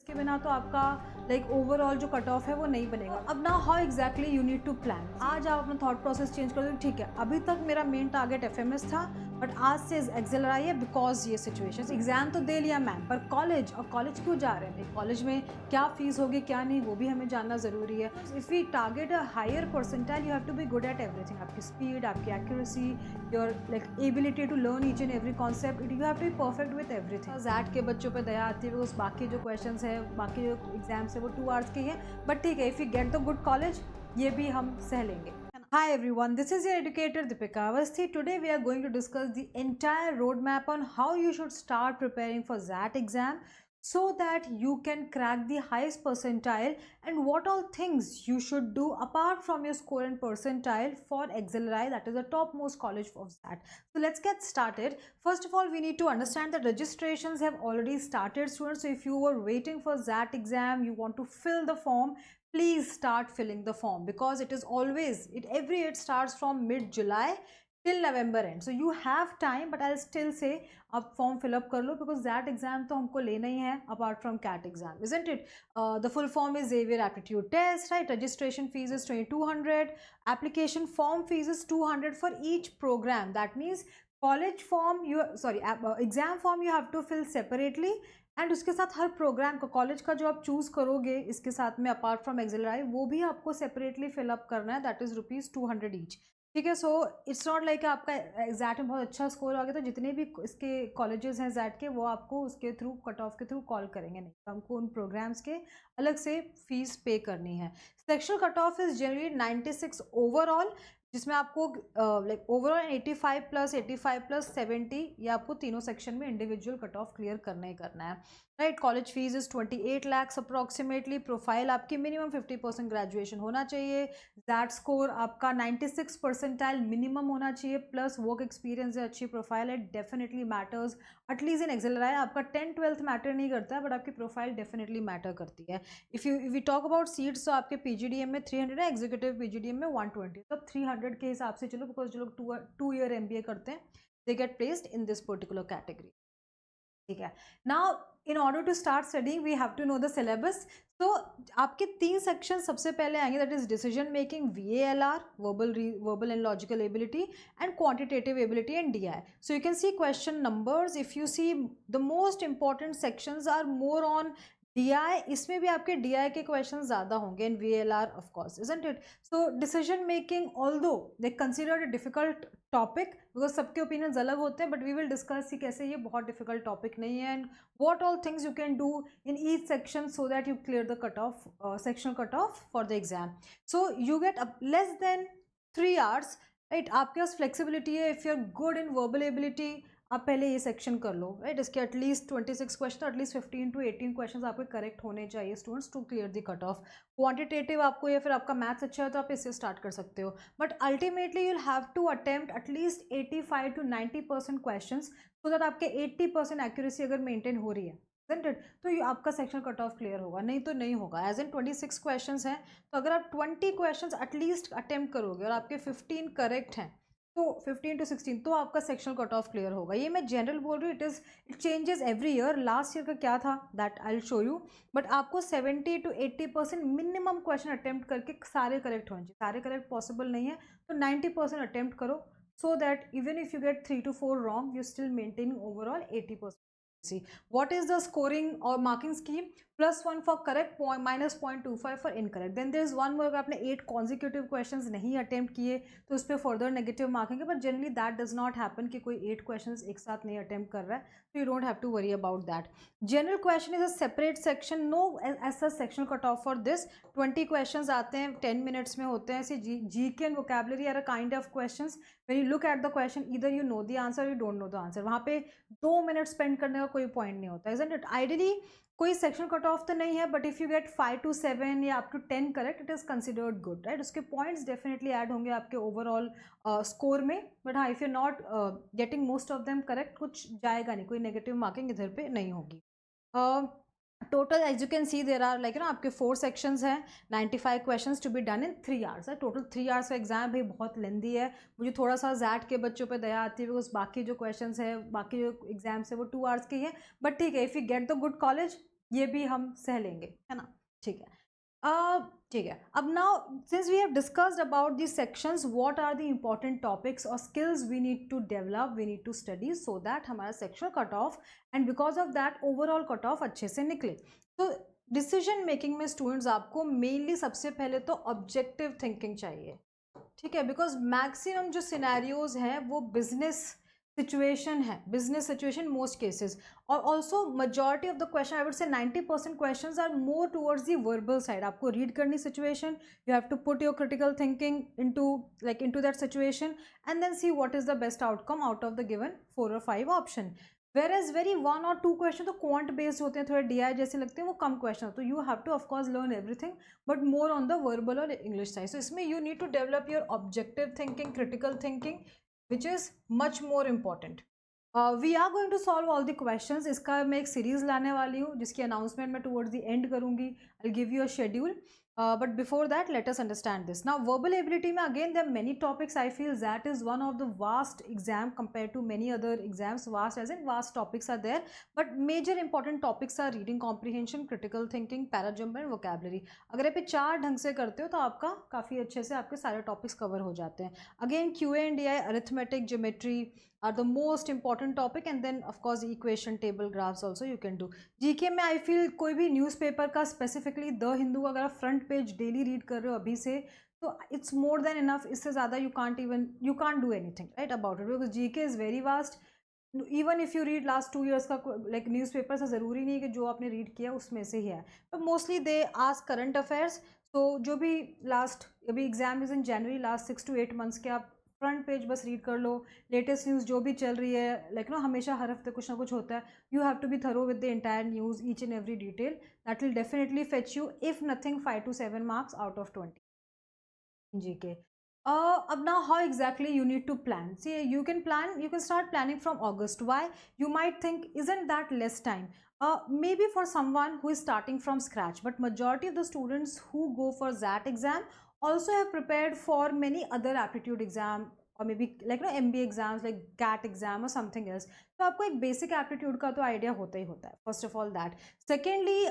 के बिना तो आपका लाइक ओवरऑल जो कट ऑफ है वो नहीं बनेगा। अब ना how exactly you need to plan. आज आप अपना थॉट प्रोसेस चेंज कर दो, ठीक है अभी तक मेरा मेन टारगेट एफएमएस था बट आज से एक्सेलर है बिकॉज ये सिचुएशन। एग्जाम तो दे लिया मैम, पर कॉलेज, और कॉलेज क्यों जा रहे हैं, कॉलेज में क्या फीस होगी क्या नहीं वो भी हमें जानना ज़रूरी है। If we target a higher percentile you have to be good at everything. आपकी स्पीड, आपकी accuracy, your like ability to learn each and every concept, you have to be perfect with everything. XAT के बच्चों पे दया आती है because बाकी जो question है, बाकी जो एग्जाम्स है वो 2 आवर्स के ही हैं, बट ठीक है if you get the good college ये भी हम सह लेंगे। Hi everyone, this is your educator Deepika Avasthi. Today we are going to discuss the entire roadmap on how you should start preparing for that exam so that you can crack the highest percentile, and what all things you should do apart from your score and percentile for XLRI, that is the topmost college of that. So let's get started. First of all, we need to understand that registrations have already started, students. So if you were waiting for that exam, you want to fill the form, please start filling the form because it is always every year it starts from mid July till November end, so you have time, but I'll still say आप form fill up कर लो because that exam तो हमको लेना ही है apart from CAT exam, isn't it? The full form is Xavier Aptitude Test, right? Registration fees is 2200, application form fees is 200 for each program. That means college form exam form you have to fill separately, and उसके साथ हर programme का, college का जो आप choose करोगे इसके साथ में अपार्ट फ्रॉम एक्सेलराई वो भी आपको सेपरेटली फिलअप करना है, दैट इज़ ₹200 ईच, ठीक है। सो इट्स नॉट लाइक आपका एग्जैक्ट में बहुत अच्छा स्कोर आ गया तो जितने भी इसके कॉलेजेस हैं जैट के वो आपको उसके थ्रू कट ऑफ के थ्रू कॉल करेंगे, नहीं तो हमको उन प्रोग्राम्स के अलग से फीस पे करनी है। Sectional cut of is generally 96 overall, जिसमें आपको लाइक ओवरऑल 85 प्लस 85 प्लस 70 ये आपको तीनों सेक्शन में इंडिविजुअल कट ऑफ क्लियर करना ही करना है, right. College fees is 28 lakhs approximately. Profile आपकी मिनिमम 50% ग्रेजुएशन होना चाहिए। दैट स्कोर आपका 96 परसेंटाइल मिनिमम होना चाहिए, प्लस वर्क एक्सपीरियंस है, अच्छी प्रोफाइल है, डेफिनेटली मैटर्स। एटलीस्ट इन एक्सेलराई आपका 10th-12th मैटर नहीं करता है बट आपकी प्रोफाइल डेफिनेटली मैटर करती है। If we talk about seats तो आपके पीजीडीएम में 300 है, एग्जीक्यूटिव पीजीडीएम में 120, तो 300 के हिसाब से चलो बिकॉज जो लोग 2 year MBA करते हैं they get placed in this particular category, ठीक है। Now in order to start studying we have to know the syllabus. तो आपके 3 सेक्शन सबसे पहले आएंगे, that is decision making, VALR verbal and logical ability, and quantitative ability and DI. So you can see question numbers, if you see the most important sections are more on DI, इसमें भी आपके DI के question ज़्यादा होंगे, and VALR of course, isn't it? So decision making although they considered a difficult topic because सबके opinions अलग होते हैं, बट वी विल डिस्कस कि कैसे ये बहुत डिफिकल्ट टॉपिक नहीं है, and what all things you can do in each section so that you clear the cutoff, sectional cutoff for the exam. So you get less than 3 hours, right? आपके पास flexibility है, if you're good in verbal ability आप पहले ये section कर लो, right. इसके at least 26 question, at least 15 to 18 question आपके correct होने चाहिए students to clear the cut off. Quantitative आपको, या फिर आपका मैथ्स अच्छा है तो आप इससे स्टार्ट कर सकते हो, but ultimately you will have to attempt at least 85 to 90% question so that आपके 80% एक्यूरेसी अगर मेंटेन हो रही है तो ये आपका सेक्शन कट ऑफ क्लियर होगा, नहीं तो नहीं होगा। एज इन 26 क्वेश्चंस हैं तो अगर आप 20 क्वेश्चंस एटलीस्ट अटेम्प्ट करोगे और आपके 15 करेक्ट हैं तो 15 to 16 तो आपका सेक्शनल कट ऑफ क्लियर होगा। ये मैं जनरल बोल रही हूँ, it changes every year. Last year का क्या था that I will show you, but आपको 70 to 80% मिनिमम क्वेश्चन अटेम्प्ट करके सारे करेक्ट होने चाहिए। सारे करेक्ट पॉसिबल नहीं है तो 90% अटेम्प्ट करो so that even if you get 3 to 4 wrong you're still maintaining overall 80%. See what is the scoring or marking scheme? +1 for correct, -0.25 for incorrect. Then there is one more, अगर आपने 8 consecutive questions नहीं attempt किए तो उस पर further negative marking है, but generally that does not happen कि कोई 8 questions एक साथ नहीं अटेम्प्ट कर रहा है, तो you don't have to worry about that. General question is a separate section, no ऐसा sectional cut off for this. 20 questions आते हैं, 10 minutes में होते हैं। ऐसे GK and vocabulary are a kind of questions, when you look at the question either you know the answer you don't know the answer, वहाँ पे 2 minute spend करने का कोई पॉइंट नहीं होता, इजंट इट? आइडियली कोई सेक्शन कट ऑफ तो नहीं है, but if you get 5 to 7 या up to 10 correct it is considered good, right. उसके पॉइंट्स डेफिनेटली ऐड होंगे आपके ओवरऑल स्कोर में, बट हाँ if you not getting most of them correct कुछ जाएगा नहीं, कोई नेगेटिव मार्किंग इधर पे नहीं होगी। Total as you can see there are like ना आपके 4 सेक्शंस हैं, 95 questions to be done in 3 hours है। टोटल 3 hours का एग्जाम भाई बहुत लेंदी है। मुझे थोड़ा सा जैट के बच्चों पे दया आती है बिकॉज बाकी जो क्वेश्चंस है, बाकी जो एग्जाम्स है वो 2 hours के ही हैं, बट ठीक है if you get the good college ये भी हम सह लेंगे, है ना? ठीक है। ठीक है, अब now since we have discussed about the sections, what are the important topics और skills we need to develop, we need to study so that हमारा section cut off and because of that overall cut off अच्छे से निकले। तो decision making में students आपको mainly सबसे पहले तो ऑब्जेक्टिव थिंकिंग चाहिए, ठीक है, बिकॉज मैक्सिमम जो सिनेरियोज हैं वो बिजनेस सिचुएशन है, बिजनेस सिचुएशन मोस्ट केसेस, और also majority of the question, I would say 90% questions are more towards the verbal side. आपको रीड करनी situation, you have to put your critical thinking into that situation and then see what is the best outcome out of the given 4 or 5 option. Whereas very 1 or 2 question तो quant based होते हैं, थोड़े DI जैसे लगते हैं, वो कम question, तो you have to of course learn everything but more on the verbal और इंग्लिश साइड। सो इसमें you need to develop your objective thinking, critical thinking, which is much more important. We are going to solve all the questions. इसका मैं एक series लाने वाली हूँ जिसकी announcement मैं टुवर्ड्स द एंड करूँगी। I will give you a schedule, but before that let us understand this. Now verbal ability में again there are many topics. I feel that is one of the vast exam compared to many other exams. Vast as in vast topics are there, but major important topics are reading comprehension, critical thinking, parajump and vocabulary. अगर आप ये 4 ढंग से करते हो तो आपका काफ़ी अच्छे से आपके सारे topics cover हो जाते हैं. Again QA and DI, arithmetic, geometry are the most important topic, and then of course equation, table, graphs also you can do. GK में आई फील कोई भी न्यूज़पेपर का स्पेसिफिकली द हिंदू अगर आप फ्रंट पेज डेली रीड कर रहे हो अभी से तो इट्स मोर देन इनफ। इससे ज़्यादा you can't do anything right about it, because GK is very vast. Even if you read last 2 years का लाइक न्यूज़पेपर से ज़रूरी नहीं है कि जो आपने रीड किया उसमें से ही है, but mostly they ask current affairs. तो जो भी लास्ट अभी exam is in January, last 6 to 8 months के आप फ्रंट पेज बस रीड कर लो, लेटेस्ट न्यूज़ जो भी चल रही है, लाइक नो हमेशा हर हफ्ते कुछ ना कुछ होता है, you have to be thorough with the entire news, each and every detail, that will definitely fetch you if nothing 5 to 7 marks out of 20 GK. Ab now how exactly you need to plan? See, you can start planning from August. Why? You might think, isn't that less time? Maybe for someone who is starting from scratch, but majority of the students who go for that exam also have prepared for many other aptitude exam or maybe like MBA exams like CAT exam or something else. तो आपको एक basic aptitude का तो idea होता ही होता है, first of all that. Secondly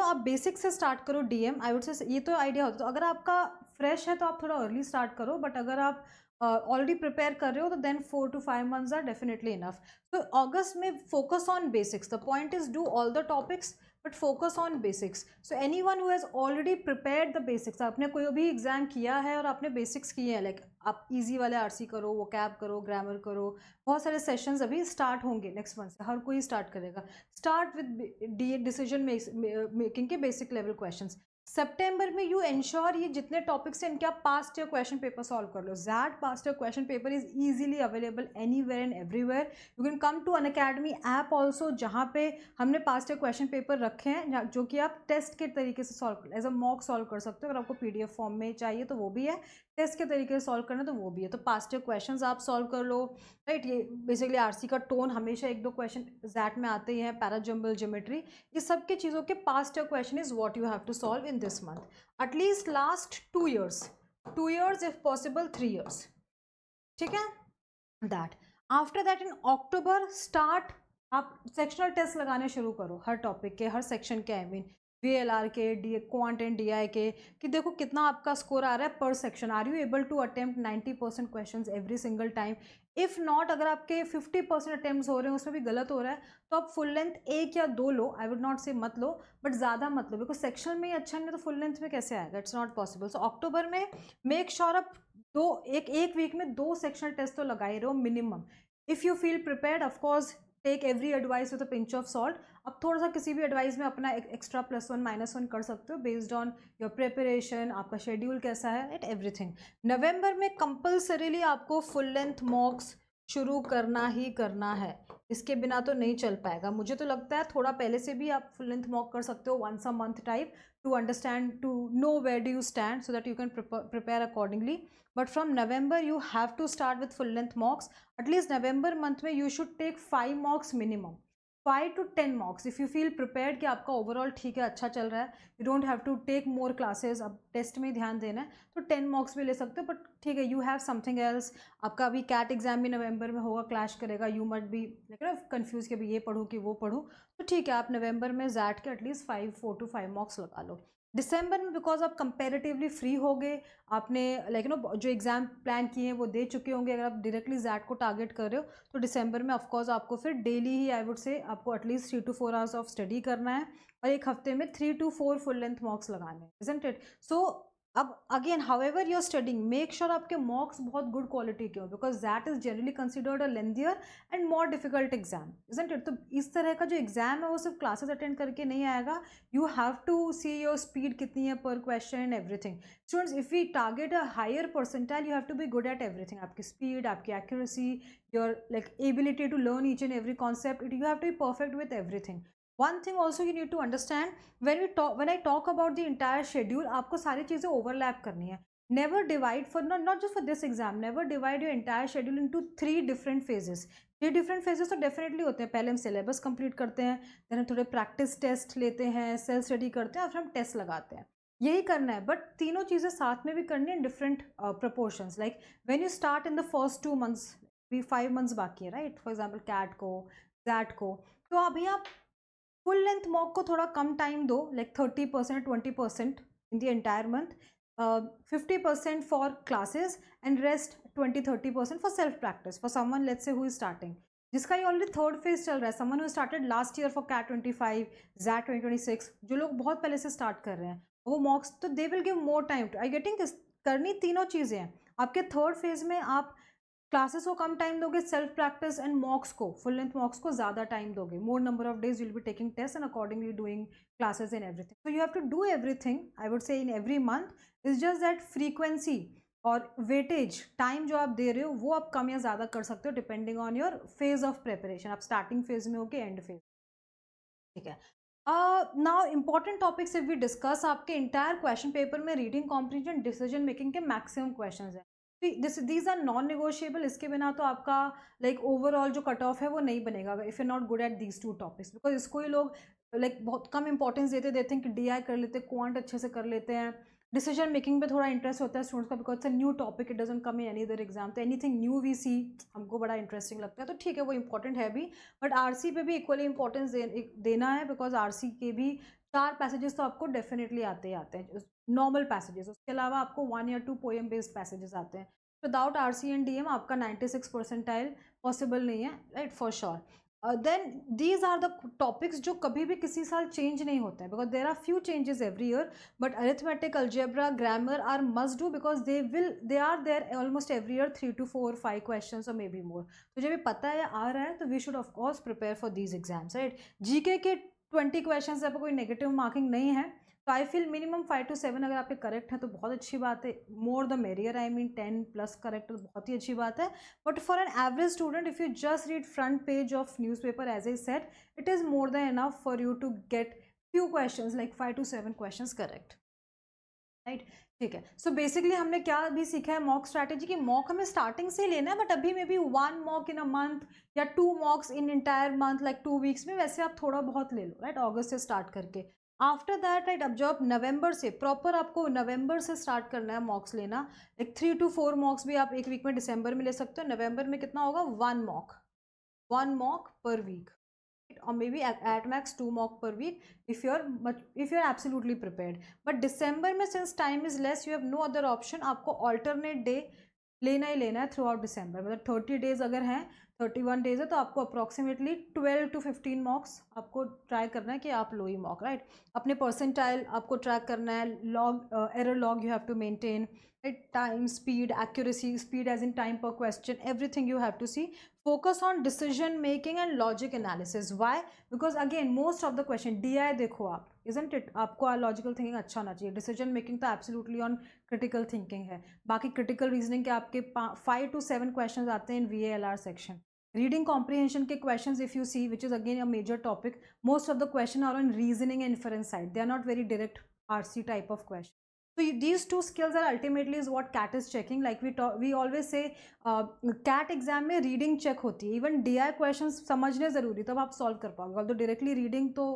आप basic से स्टार्ट करो DM, आई वुड से ये तो आइडिया होता है। तो अगर आपका फ्रेश है तो आप थोड़ा अर्ली स्टार्ट करो, बट अगर आप ऑलरेडी प्रिपेयर कर रहे हो तो then 4 to 5 months are definitely enough. तो अगस्त में focus on basics, the point is do all the topics but focus on basics. So any one who has already prepared the basics, आपने कोई भी एग्जाम किया है और आपने बेसिक्स किए हैं, लाइक आप इजी वाले RC करो, वो कैब करो, ग्रामर करो, बहुत सारे सेशंस अभी स्टार्ट होंगे नेक्स्ट मंथ से, हर कोई स्टार्ट करेगा। स्टार्ट विद डिसीजन मेकिंग के बेसिक लेवल क्वेश्चंस। सितंबर में यू इंश्योर ये जितने टॉपिक्स हैं इनके आप past year question paper solve कर लो। That past year question paper is easily available anywhere and everywhere. You can come to Unacademy app also, जहाँ पे हमने पास्ट ईयर क्वेश्चन पेपर रखे हैं जो कि आप टेस्ट के तरीके से solve as a mock solve कर सकते हो। अगर आपको PDF फॉर्म में चाहिए तो वो भी है, टेस्ट के तरीके से सॉल्व करना तो वो भी है। तो पास्ट ईयर क्वेश्चंस आप सॉल्व कर लो, राइट। ये बेसिकली RC का टोन हमेशा 1-2 क्वेश्चन दैट में आते ही हैं, पैराजम्बल, ज्योमेट्री, ये सब के चीज़ों के past year question is what you have to solve in this month, at least last 2 years if possible 3 years, ठीक है। That after that in October start आप सेक्शनल टेस्ट लगाने शुरू करो, हर टॉपिक के, हर सेक्शन के, आई मीन VLR के, क्वांट एंड DI के, कि देखो कितना आपका स्कोर आ रहा है पर section. Are you able to attempt 90% questions every single time? If not, अगर आपके 50% अटेम्प्ट हो रहे हैं उसमें भी गलत हो रहा है तो आप फुल लेंथ 1 या 2 लो। आई वुड नॉट से मत लो, बट ज़्यादा मत लो, बिकॉज सेक्शन में ही अच्छा नहीं तो फुल लेंथ में कैसे आएगा? It's not possible. So October में मेक श्योर आप एक वीक में 2 सेक्शनल टेस्ट तो लगा ही रहो minimum. If you feel prepared, of course take every advice with a pinch of salt. अब थोड़ा सा किसी भी एडवाइस में अपना एक्स्ट्रा +1 -1 कर सकते हो बेस्ड ऑन योर प्रिपरेशन, आपका शेड्यूल कैसा है, एट एवरीथिंग। नवंबर में कंपल्सरीली आपको फुल लेंथ मॉक्स शुरू करना ही करना है, इसके बिना तो नहीं चल पाएगा। मुझे तो लगता है थोड़ा पहले से भी आप फुल लेंथ मॉक कर सकते हो, once a month type, to understand, to know where do you stand, so that you can prepare accordingly. But from November you have to start with full length mocks. At least November month में you should take 5 mocks minimum. 5 to 10 mocks if you feel prepared कि आपका overall ठीक है, अच्छा चल रहा है, you don't have to take more classes, अब टेस्ट में ध्यान देना है तो 10 मॉक्स भी ले सकते हो, बट ठीक है, यू हैव समथिंग एल्स। आपका अभी कैट एग्जाम भी नवंबर में होगा, क्लैश करेगा, यू मट बी लाइक कन्फ्यूज कि अभी ये पढ़ूँ कि वो पढ़ूँ, तो ठीक है, आप नवंबर में जैट के एटलीस्ट 4 to 5 मॉक्स लगा लो। दिसंबर में बिकॉज आप कंपेरेटिवली फ्री हो गए, आपने लाइक नो जो एग्जाम प्लान किए हैं वो दे चुके होंगे, अगर आप डायरेक्टली जैट को टारगेट कर रहे हो तो दिसंबर में ऑफकोर्स आपको फिर डेली ही आई वुड से आपको at least 3 to 4 hours of study करना है और एक हफ्ते में 3 to 4 फुल लेंथ मॉक्स लगाने हैं, इजंट इट? सो अब again however you are studying, make sure आपके मॉक्स बहुत गुड क्वालिटी के हो, because that is generally considered a lengthier and more difficult exam, isn't it? तो इस तरह का जो एग्जाम है वो सिर्फ क्लासेस अटेंड करके नहीं आएगा, you have to see your speed कितनी है पर question and everything. Students, if we target a higher percentile, you have to be good at everything, आपकी स्पीड, आपकी accuracy, your like ability to learn each and every concept, you have to be perfect with everything. One thing also you need to understand, when I talk about the entire schedule, आपको सारी चीज़ें overlap करनी है। Never divide for not just for this exam, never divide your entire schedule into 3 different phases। 3 different phases तो definitely होते हैं, पहले हम syllabus complete करते हैं, then हम थोड़े practice test लेते हैं, self study करते हैं और फिर हम test लगाते हैं, यही करना है, बट तीनों चीज़ें साथ में भी करनी है in different proportions। Like when you start in the first 2 months, भी 5 months बाकी है, right? For example CAT को, ZAT को, तो अभी आप फुल लेंथ मॉक को थोड़ा कम टाइम दो, like 30% 20% in the entire month, 50% for classes and rest 20-30% for self practice for someone let's say who is starting, जिसका ये ऑलरेडी थर्ड फेज चल रहा है, someone who started last year for CAT 25, XAT 2026, जो लोग बहुत पहले से स्टार्ट कर रहे हैं वो मॉक्स, तो they will give more time to I getting करनी तीनों चीज़ें हैं। आपके थर्ड फेज में आप क्लासेस को कम टाइम दोगे, सेल्फ प्रैक्टिस एंड मॉक्स को, फुल लेंथ मॉक्स को ज़्यादा टाइम दोगे, more number of days will be taking test and accordingly doing classes and everything. So you have to do everything, I would say in every month, is just that frequency और weightage time जो आप दे रहे हो वो आप कम या ज़्यादा कर सकते हो depending on your phase of preparation, आप स्टार्टिंग फेज में हो कि एंड फेज, ठीक है? Now important topics if we discuss, आपके इंटायर क्वेश्चन पेपर में रीडिंग कॉम्प्रिहेंशन डिसीजन मेकिंग के मैक्सिमम क्वेश्चंस हैं, दीज आर नॉन निगोशिएबल, इसके बिना तो आपका लाइक ओवरऑल जो कट ऑफ है वो नहीं बनेगा if you not good at these 2 topics, because इसको ही लोग लाइक बहुत कम इंपॉर्टेंस देते हैं कि DI कर लेते हैं, क्वांट अच्छे से कर लेते हैं, डिसीजन मेकिंग पे थोड़ा इंटरेस्ट होता है स्टूडेंट्स का because it's a new topic, it doesn't come in any other exam, तो एनीथिंग न्यू वी सी हमको बड़ा इंटरेस्टिंग लगता है, तो ठीक है वो इंपॉर्टेंट है भी, बट RC पे भी इक्वली इंपॉर्टेंस देना है, बिकॉज RC के भी 4 पैसेजेस तो आपको डेफिनेटली आते ही आते हैं, नॉर्मल पैसेजेस, उसके अलावा आपको 1 या 2 पोएम बेस्ड पैसेजेस आते हैं, विदाउट RC एंड DM आपका 96 परसेंटाइल पॉसिबल नहीं है, right, for sure. Then these are the topics जो कभी भी किसी साल चेंज नहीं होते हैं, because there are few changes every year, but arithmetic, algebra, grammar are must do because they are there almost every year 3 to 4 5 question और may be more, तो जब भी पता है आ रहा है तो we should of course prepare for these exams, right? GK के 20 क्वेश्चन से आपको कोई नेगेटिव मार्किंग नहीं है, तो आई फील मिनिमम 5 to 7 अगर आपके करेक्ट हैं तो बहुत अच्छी बात है, more the merrier, I mean 10+ correct तो बहुत ही अच्छी बात है, but for an average student if you just read front page of newspaper as I said, it is more than enough for you to get few questions like 5 to 7 questions correct, right? ठीक है, so basically हमने क्या भी सीखा है mock strategy की, mock हमें starting से ही लेना है, बट अभी में भी 1 मॉक इन अ मंथ या 2 मॉक्स इन इंटायर मंथ, लाइक 2 वीक्स में, वैसे आप थोड़ा बहुत ले लो, राइट? अगस्त से स्टार्ट करके आफ्टर दैट, राइट, अब जो आप नवंबर से प्रॉपर आपको नवंबर से स्टार्ट करना है मॉक्स लेना, एक 3 to 4 मॉक्स भी आप एक वीक में दिसंबर में ले सकते हो, नवंबर में कितना होगा 1 mock per week, or maybe at max 2 mock per week if you're absolutely prepared, but December में since time is less you have no other option, आपको alternate day लेना ही लेना है थ्रू आउट दिसंबर, मतलब 30 डेज अगर हैं, 31 डेज है, तो आपको अप्रॉक्सीमेटली 12 to 15 मॉक्स आपको ट्राई करना है कि आप लो ही मॉक, राइट? अपने परसेंटाइल आपको ट्रैक करना है, log error log you have to maintain, right? Time, speed, accuracy, speed as in time पर question, everything you have to see, focus on decision making and logic analysis. Why? Because again most of the question DI देखो आप, isn't it? आपको logical thinking अच्छा होना चाहिए, decision making तो absolutely on critical thinking है, बाकी critical reasoning के आपके 5 to 7 क्वेश्चन आते हैं in VALR section, reading comprehension के questions if you see which is again a major topic, most of the question are on reasoning and inference side, they are not very direct RC type of question, So these two skills are ultimately is what CAT is checking. Like we always say CAT exam में reading check होती है, even DI questions समझने ज़रूरी, तब आप solve कर पाओगे। तो डायरेक्टली रीडिंग तो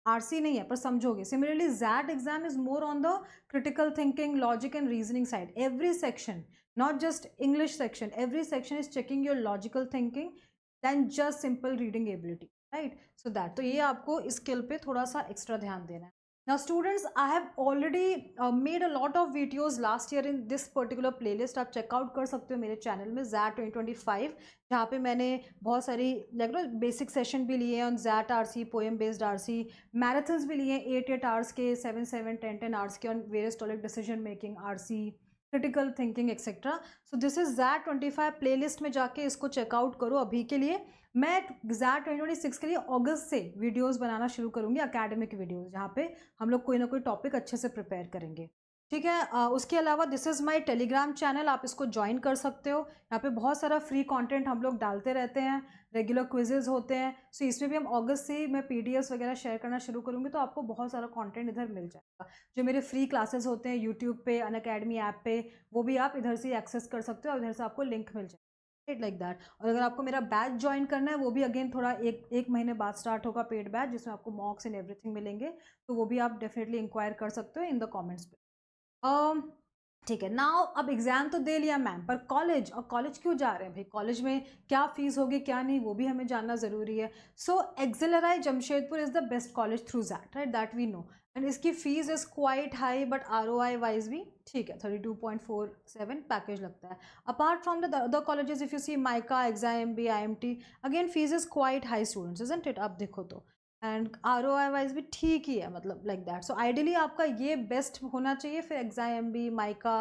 RC नहीं है, पर समझोगे। Similarly ZAT exam is more on the critical thinking, logic and reasoning side. Every section, not just English section, every section is checking your logical thinking than just simple reading ability, right? So that, तो ये आपको इस skill पे थोड़ा सा extra ध्यान देना है। Now students, I have already made a lot of videos last year in this particular playlist. आप चेकआउट कर सकते हो मेरे चैनल में ZAT 2025, जहाँ पे मैंने बहुत सारी बेसिक सेशन भी लिए हैं on ZAT RC, poem based RC, marathons भी लिए हैं 8 आवर्स के, 7 10 आवर्स के on various topic, decision making, RC, critical thinking etcetera. So this is ZAT 25 playlist में जाके इसको चेकआउट करो। अभी के लिए मैं ZAT 2026 के लिए अगस्त से वीडियोस बनाना शुरू करूंगी, एकेडमिक वीडियोस, जहाँ पे हम लोग कोई ना कोई टॉपिक अच्छे से प्रिपेयर करेंगे, ठीक है। उसके अलावा this is my Telegram channel, आप इसको ज्वाइन कर सकते हो। यहाँ पे बहुत सारा फ्री कंटेंट हम लोग डालते रहते हैं, रेगुलर क्विजेज होते हैं। सो इसमें भी हम अगस्त से मैं PDFs वगैरह शेयर करना शुरू करूँगी, तो आपको बहुत सारा कंटेंट इधर मिल जाएगा। जो मेरे फ्री क्लासेस होते हैं यूट्यूब पे, अनअकैडमी ऐप पे, वो भी आप इधर से एक्सेस कर सकते हो और इधर से आपको लिंक मिल जाएगा, लाइक दैट। और अगर आपको मेरा बैच ज्वाइन करना है, वो भी अगेन थोड़ा एक महीने बाद स्टार्ट होगा, पेड बैच, जिसमें आपको मॉक्स एंड एवरीथिंग मिलेंगे। तो वो भी आप डेफिनेटली इंक्वायर कर सकते हो इन द कॉमेंट्स पे। ठीक है। नाउ अब एग्जाम तो दे लिया मैम, पर कॉलेज, और कॉलेज क्यों जा रहे हैं भाई, कॉलेज में क्या फीस होगी क्या नहीं, वो भी हमें जानना ज़रूरी है। So XLRI Jamshedpur is the best college through ZAT, right, that we know. And इसकी fees is quite high, but ROI wise भी ठीक है, 32.47 पैकेज लगता है। Apart from the other colleges, if you see MICA, XIMB, IMT, again fees is quite high students, isn't it? आप देखो तो, and ROI wise भी ठीक ही है, मतलब लाइक दैट। सो आइडियली आपका ये बेस्ट होना चाहिए, फिर XIMB, माइका,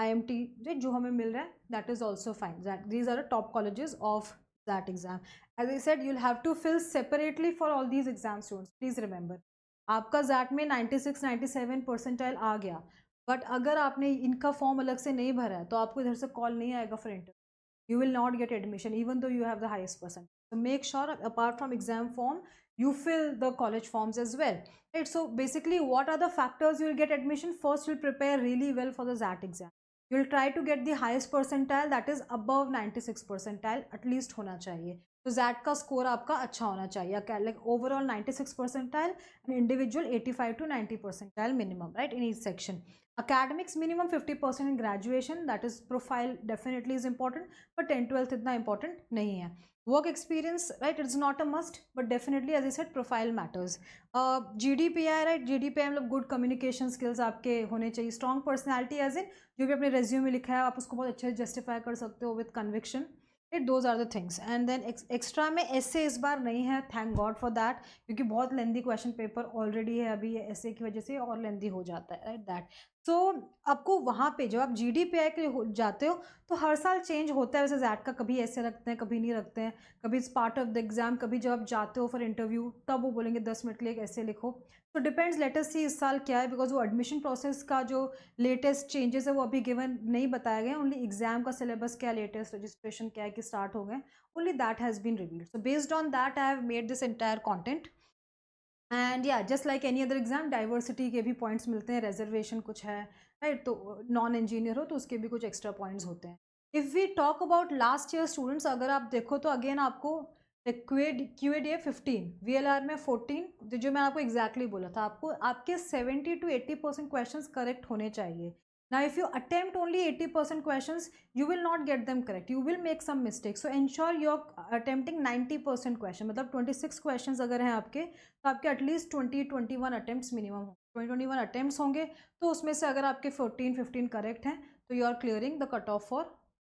IMT जो हमें मिल रहा है, that is also fine. These are the top colleges of that exam. As I said, you'll have to fill separately for all these exam students, please remember. आपका ZAT में 96-97 percentile आ गया, but अगर आपने इनका फॉर्म अलग से नहीं भरा है, तो आपको इधर से कॉल नहीं आएगा for interview, you will not get admission even though you have the highest percent. So make sure apart from exam form, you fill the college forms as well, right? So basically, what are the factors you will get admission? First, you'll prepare really well for the ZAT exam. You'll try to get the highest percentile, that is above 96 percentile at least होना चाहिए। तो ZAT का score आपका अच्छा होना चाहिए, like overall 96 percentile and individual 85 to 90 percentile minimum, right, in each section. Academics minimum 50% in graduation, that is profile definitely is important, but 10-12th इतना important नहीं है। Work experience, right, it's not a must, but definitely as I said, profile matters. GDPI, right, GDPI मतलब good communication skills आपके होने चाहिए, strong personality as in जो भी अपने resume में लिखा है आप उसको बहुत अच्छे से justify कर सकते हो with conviction, right, those are the things. And then extra में essay इस बार नहीं है, thank God for that, क्योंकि बहुत lengthy question paper already है अभी, essay की वजह से और lengthy हो जाता है, right, that. तो आपको वहाँ पे जब आप GDPI के लिए जाते हो, तो हर साल चेंज होता है वैसे ZAT का, कभी ऐसे रखते हैं, कभी नहीं रखते हैं, कभी it's part of the exam, कभी जब आप जाते हो फॉर इंटरव्यू तब वो बोलेंगे 10 मिनट के लिए एक ऐसे लिखो। तो डिपेंड्स, लेट अस सी इस साल क्या है, बिकॉज वो एडमिशन प्रोसेस का जो लेटेस्ट चेंजेस है वो अभी गिवन नहीं बताया गया, ओनली एग्जाम का सिलेबस क्या लेटेस्ट रजिस्ट्रेशन क्या है कि स्टार्ट हो गए, only that has been revealed. So based on that I have made this entire content. And या just like any other exam, diversity के भी पॉइंट्स मिलते हैं, रिजर्वेशन कुछ है, राइट, तो नॉन इंजीनियर हो तो उसके भी कुछ एक्स्ट्रा पॉइंट्स होते हैं। If we talk about last year students, अगर आप देखो तो अगेन आपको QADA 15, VLR में 14, जो मैं आपको एग्जैक्टली बोला था, आपको आपके 70 to 80% क्वेश्चन करेक्ट होने चाहिए। Now, if you attempt only 80% questions, you will not get them correct. You will make some mistakes. So ensure you're attempting 90% question. मतलब 26 questions अगर हैं आपके, तो आपके एटलीस्ट 20-21 attempts मिनिमम हो, 20-21 attempts होंगे, तो उसमें से अगर आपके 14-15 करेक्ट हैं, तो you are clearing the cut off for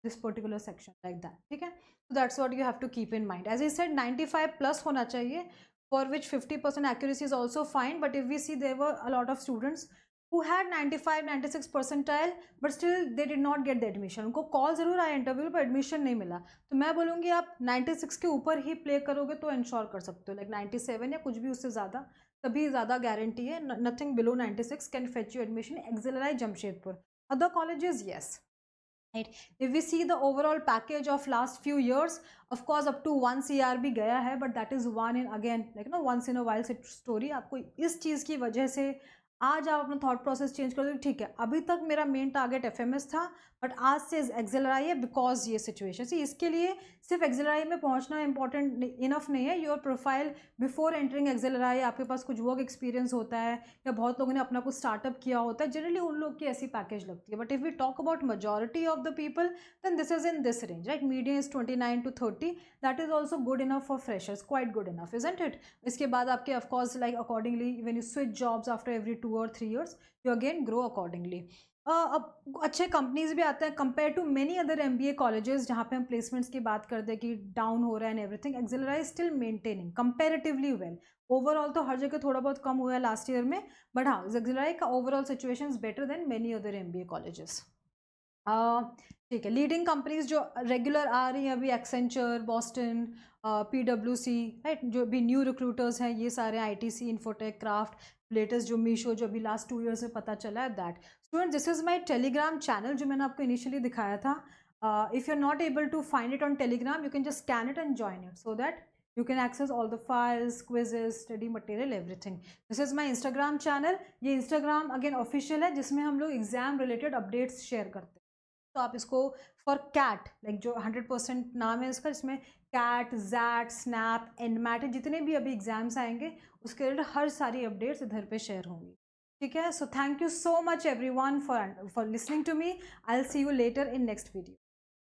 this particular section, like that, ठीक है। तो that's what you have to keep in mind. As I said, 95 plus होना चाहिए, for which 50% accuracy is also fine. But if we see, there were a lot of students who had 95-96 percentile, but still they did not get the admission. उनको call ज़रूर आया interview पर, admission नहीं मिला। तो मैं बोलूँगी आप 96 के ऊपर ही प्ले करोगे तो इंश्योर कर सकते हो, लाइक 97 या कुछ भी उससे ज़्यादा, तभी ज़्यादा गारंटी है। Nothing below 96 can fetch you admission XLRI Jamshedpur. Other colleges, yes. Right. If we see the overall package of last few years, of course up to 1 CR भी गया है, but that is one in again like once in a while story। आपको इस चीज़ की वजह से आज आप अपना थॉट प्रोसेस चेंज कर दो, ठीक है अभी तक मेरा मेन टारगेट एफएमएस था बट आज से एक्सेलराई है बिकॉज ये सिचुएशन सी इसके लिए सिर्फ एक्सेलराई में पहुंचना इंपॉर्टेंट इनफ नहीं है। योर प्रोफाइल बिफोर एंटरिंग एक्सेलराई, आपके पास कुछ वर्क एक्सपीरियंस होता है या बहुत लोगों ने अपना कुछ स्टार्टअप किया होता है, जनरली उन लोग की ऐसी पैकेज लगती है। But if we talk about majority of the people then this is in this range, right? Medium is 29 to 30, that is also good enough for freshers, quite good enough, isn't it? इसके बाद आपके of course like accordingly when you switch jobs after every 2 or 3 years you again grow accordingly। अब अच्छे companies भी आते हैं compare to many other MBA colleges जहाँ पे हम प्लेसमेंट्स की बात करते हैं कि डाउन हो रहा है and everything, XLRI still maintaining comparatively well. Overall तो हर जगह थोड़ा बहुत कम हुआ है लास्ट ईयर में, बट हाँ एक्सेलराई का overall situation is better than many other MBA colleges. ठीक है, लीडिंग कंपनीज जो रेगुलर आ रही हैं अभी, एक्सेंचर, बॉस्टन, PwC, राइट? जो भी न्यू रिक्रूटर्स हैं ये सारे ITC, इन्फोटेक, क्राफ्ट, लेटेस्ट जो मीशो जो अभी लास्ट 2 years में पता चला है that. Student this is my Telegram channel जो मैंने आपको इनिशियली दिखाया था। If you are not able to find it on Telegram you can just scan it and join it so that you can access all the files, quizzes, study material, everything. This is my Instagram channel। ये Instagram again official है जिसमें हम लोग exam related updates share करते हैं। तो आप इसको फॉर कैट लाइक जो 100% नाम है इसका, इसमें कैट, जैट, स्नैप, एनमैट जितने भी अभी एग्जाम्स आएंगे उसके रिलेटेड हर सारी अपडेट्स इधर पे शेयर होंगी। ठीक है, so thank you so much everyone for listening to me. I will see you later in next video.